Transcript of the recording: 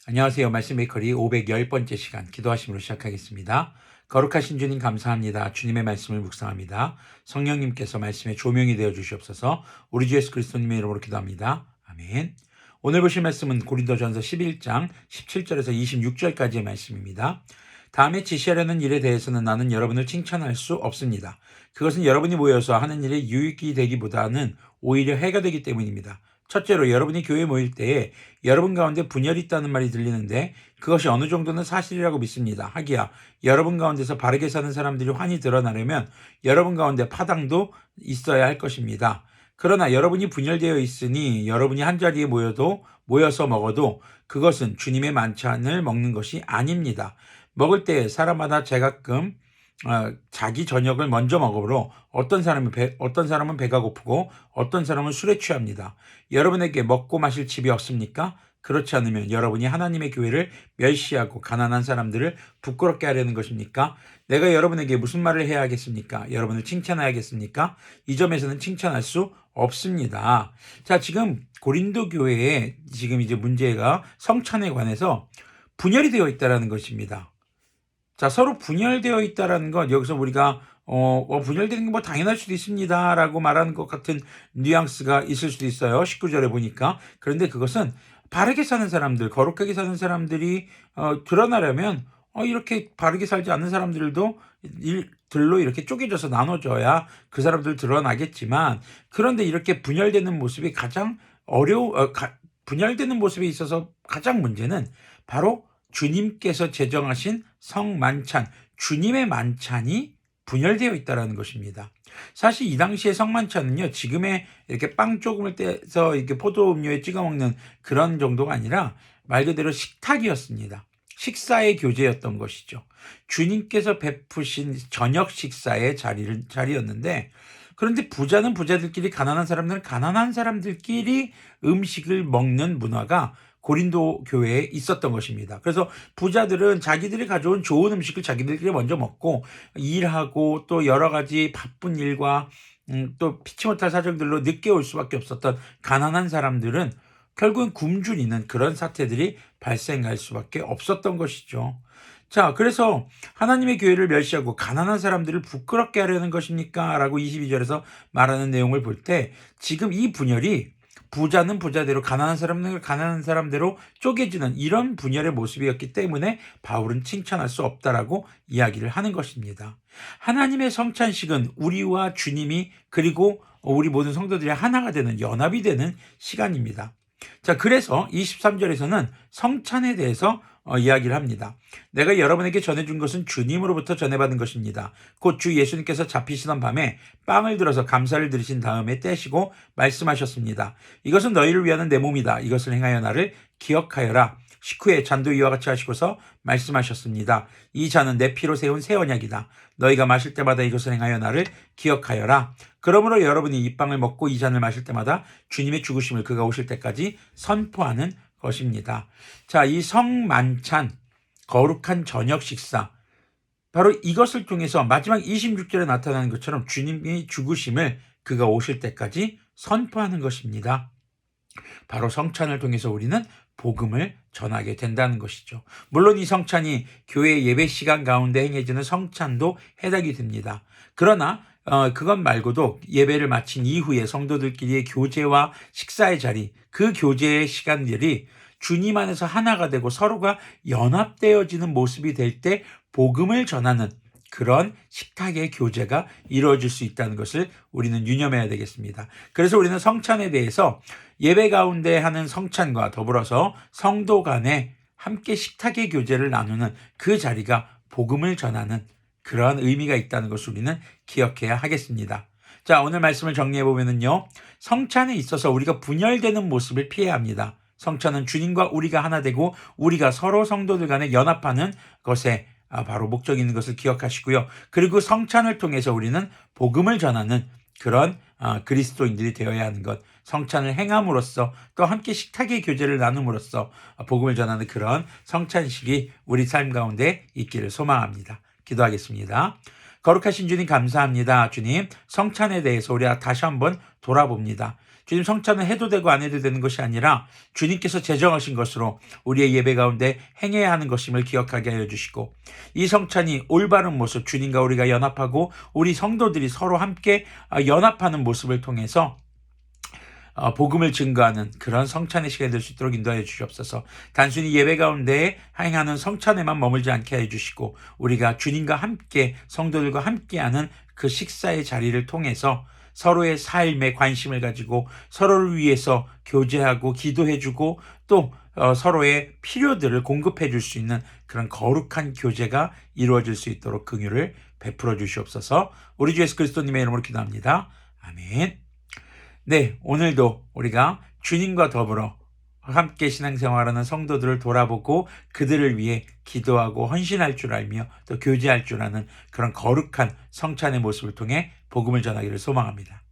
안녕하세요. 말씀 메이커리 510번째 시간 기도하심으로 시작하겠습니다. 거룩하신 주님 감사합니다. 주님의 말씀을 묵상합니다. 성령님께서 말씀의 조명이 되어 주시옵소서. 우리 주 예수 그리스도님의 이름으로 기도합니다. 아멘. 오늘 보실 말씀은 고린도전서 11장 17절에서 26절까지의 말씀입니다. 다음에 지시하려는 일에 대해서는 나는 여러분을 칭찬할 수 없습니다. 그것은 여러분이 모여서 하는 일에 유익이 되기보다는 오히려 해가 되기 때문입니다. 첫째로 여러분이 교회에 모일 때에 여러분 가운데 분열이 있다는 말이 들리는데 그것이 어느 정도는 사실이라고 믿습니다. 하기야 여러분 가운데서 바르게 사는 사람들이 환히 드러나려면 여러분 가운데 파당도 있어야 할 것입니다. 그러나 여러분이 분열되어 있으니 여러분이 한자리에 모여서 먹어도 그것은 주님의 만찬을 먹는 것이 아닙니다. 먹을 때 사람마다 제가끔 자기 저녁을 먼저 먹으므로 어떤 사람은 배가 고프고 어떤 사람은 술에 취합니다. 여러분에게 먹고 마실 집이 없습니까? 그렇지 않으면 여러분이 하나님의 교회를 멸시하고 가난한 사람들을 부끄럽게 하려는 것입니까? 내가 여러분에게 무슨 말을 해야 하겠습니까? 여러분을 칭찬해야겠습니까? 이 점에서는 칭찬할 수 없습니다. 자, 지금 고린도 교회에 지금 이제 문제가 성찬에 관해서 분열이 되어 있다는 것입니다. 자, 서로 분열되어 있다라는 건 여기서 우리가 분열되는 게 뭐 당연할 수도 있습니다라고 말하는 것 같은 뉘앙스가 있을 수도 있어요. 19절에 보니까. 그런데 그것은 바르게 사는 사람들, 거룩하게 사는 사람들이 드러나려면 이렇게 바르게 살지 않는 사람들도 들로 이렇게 쪼개져서 나눠져야 그 사람들 드러나겠지만, 그런데 이렇게 분열되는 모습이 분열되는 모습에 있어서 가장 문제는 바로 주님께서 제정하신 성만찬, 주님의 만찬이 분열되어 있다는 것입니다. 사실 이 당시의 성만찬은요, 지금의 이렇게 빵 조금을 떼서 이렇게 포도 음료에 찍어 먹는 그런 정도가 아니라 말 그대로 식탁이었습니다. 식사의 교제였던 것이죠. 주님께서 베푸신 저녁 식사의 자리였는데, 그런데 부자는 부자들끼리, 가난한 사람들은 가난한 사람들끼리 음식을 먹는 문화가 고린도 교회에 있었던 것입니다. 그래서 부자들은 자기들이 가져온 좋은 음식을 자기들끼리 먼저 먹고, 일하고 또 여러 가지 바쁜 일과 또 피치 못할 사정들로 늦게 올 수밖에 없었던 가난한 사람들은 결국은 굶주리는 그런 사태들이 발생할 수밖에 없었던 것이죠. 자, 그래서 하나님의 교회를 멸시하고 가난한 사람들을 부끄럽게 하려는 것입니까? 라고 22절에서 말하는 내용을 볼 때, 지금 이 분열이 부자는 부자대로, 가난한 사람은 가난한 사람대로 쪼개지는 이런 분열의 모습이었기 때문에 바울은 칭찬할 수 없다라고 이야기를 하는 것입니다. 하나님의 성찬식은 우리와 주님이, 그리고 우리 모든 성도들이 하나가 되는, 연합이 되는 시간입니다. 자, 그래서 23절에서는 성찬에 대해서 이야기를 합니다. 내가 여러분에게 전해준 것은 주님으로부터 전해받은 것입니다. 곧 주 예수님께서 잡히시던 밤에 빵을 들어서 감사를 드리신 다음에 떼시고 말씀하셨습니다. 이것은 너희를 위하는 내 몸이다. 이것을 행하여 나를 기억하여라. 식후에 잔도 이와 같이 하시고서 말씀하셨습니다. 이 잔은 내 피로 세운 새 언약이다. 너희가 마실 때마다 이것을 행하여 나를 기억하여라. 그러므로 여러분이 이 빵을 먹고 이 잔을 마실 때마다 주님의 죽으심을 그가 오실 때까지 선포하는 것입니다. 자, 이 성만찬, 거룩한 저녁 식사, 바로 이것을 통해서 마지막 26절에 나타나는 것처럼 주님의 죽으심을 그가 오실 때까지 선포하는 것입니다. 바로 성찬을 통해서 우리는 복음을 전하게 된다는 것이죠. 물론 이 성찬이 교회 예배 시간 가운데 행해지는 성찬도 해당이 됩니다. 그러나 그것 말고도 예배를 마친 이후에 성도들끼리의 교제와 식사의 자리, 그 교제의 시간들이 주님 안에서 하나가 되고 서로가 연합되어지는 모습이 될 때 복음을 전하는 그런 식탁의 교제가 이루어질 수 있다는 것을 우리는 유념해야 되겠습니다. 그래서 우리는 성찬에 대해서 예배 가운데 하는 성찬과 더불어서 성도 간에 함께 식탁의 교제를 나누는 그 자리가 복음을 전하는 그러한 의미가 있다는 것을 우리는 기억해야 하겠습니다. 자, 오늘 말씀을 정리해 보면요, 성찬에 있어서 우리가 분열되는 모습을 피해야 합니다. 성찬은 주님과 우리가 하나 되고 우리가 서로 성도들 간에 연합하는 것에 바로 목적이 있는 것을 기억하시고요. 그리고 성찬을 통해서 우리는 복음을 전하는 그런 그리스도인들이 되어야 하는 것, 성찬을 행함으로써 또 함께 식탁의 교제를 나눔으로써 복음을 전하는 그런 성찬식이 우리 삶 가운데 있기를 소망합니다. 기도하겠습니다. 거룩하신 주님 감사합니다. 주님, 성찬에 대해서 우리가 다시 한번 돌아봅니다. 주님 성찬은 해도 되고 안 해도 되는 것이 아니라 주님께서 제정하신 것으로 우리의 예배 가운데 행해야 하는 것임을 기억하게 하여 주시고, 이 성찬이 올바른 모습, 주님과 우리가 연합하고 우리 성도들이 서로 함께 연합하는 모습을 통해서 복음을 증거하는 그런 성찬의 시간이 될 수 있도록 인도하여 주시옵소서. 단순히 예배 가운데 행하는 성찬에만 머물지 않게 해 주시고, 우리가 주님과 함께 성도들과 함께하는 그 식사의 자리를 통해서 서로의 삶에 관심을 가지고 서로를 위해서 교제하고 기도해주고 또 서로의 필요들을 공급해 줄 수 있는 그런 거룩한 교제가 이루어질 수 있도록 긍휼을 베풀어 주시옵소서. 우리 주 예수 그리스도님의 이름으로 기도합니다. 아멘. 네, 오늘도 우리가 주님과 더불어 함께 신앙생활하는 성도들을 돌아보고 그들을 위해 기도하고 헌신할 줄 알며 또 교제할 줄 아는 그런 거룩한 성찬의 모습을 통해 복음을 전하기를 소망합니다.